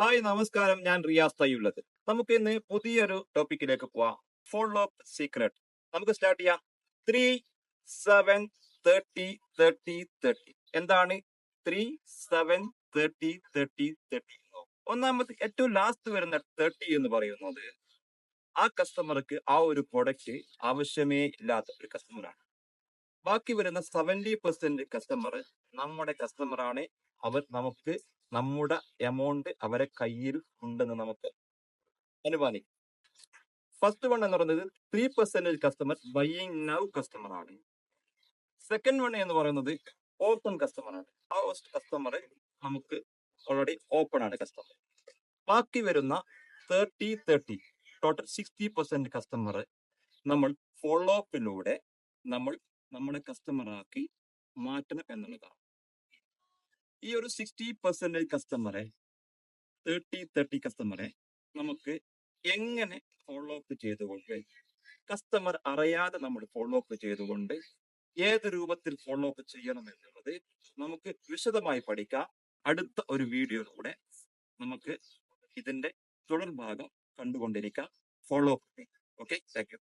Hi നമസ്കാരം, ഞാൻ റിയാസ് തയ്യുള്ളത്. നമുക്ക് ഇന്ന് പുതിയൊരു ടോപ്പിക്കിലേക്ക് പോവാം. Follow up secret. നമുക്ക് സ്റ്റാർട്ട് ചെയ്യാം. 3 7 30 30 30. എന്താണ് 3 7 30 30 30? ഒന്നാമത് ഏറ്റവും ലാസ്റ്റ് വരുന്ന 30 എന്ന് പറയുന്നത് ആ കസ്റ്റമർക്ക് ആ ഒരു പ്രൊഡക്റ്റ് ആവശ്യമേ ഇല്ലാത്ത ഒരു കസ്റ്റമറാണ്. ബാക്കി വരുന്ന 70% കസ്റ്റമർ നമ്മുടെ കസ്റ്റമറാണ്. അവർ നമുക്ക് നമ്മുടെ എമൗണ്ട് അവരെ കയ്യിൽ ഉണ്ടെന്ന് നമുക്ക് അനുമാനിക്കാം. ഫസ്റ്റ് വൺ എന്ന് പറയുന്നത് 3% കസ്റ്റമർ ബൈയിങ് നൗ കസ്റ്റമർ ആണ്. സെക്കൻഡ് വൺ എന്ന് പറയുന്നത് ഓപ്പൺ കസ്റ്റമർ ആണ്. ആ കസ്റ്റമർ നമുക്ക് ഓൾറെഡി ഓപ്പൺ ആണ് കസ്റ്റമർ. ബാക്കി വരുന്ന 30 ടോട്ടൽ 60% കസ്റ്റമർ നമ്മൾ ഫോളോ അപ്പിലൂടെ നമ്മൾ നമ്മുടെ കസ്റ്റമറാക്കി മാറ്റണം എന്നുള്ളതാണ്. ഈ ഒരു 60% കസ്റ്റമറെ 30 കസ്റ്റമറെ നമുക്ക് എങ്ങനെ ഫോളോ അപ്പ് ചെയ്തുകൊണ്ട് കസ്റ്റമർ അറിയാതെ നമ്മൾ ഫോളോ അപ്പ് ചെയ്തുകൊണ്ട് ഏത് രൂപത്തിൽ ഫോളോ അപ്പ് ചെയ്യണം എന്നുള്ളത് നമുക്ക് വിശദമായി പഠിക്കാം. അടുത്ത ഒരു വീഡിയോയിലൂടെ നമുക്ക് ഇതിന്റെ തുടർഭാഗം കണ്ടുകൊണ്ടിരിക്കാം. Follow up. Okay, thank U.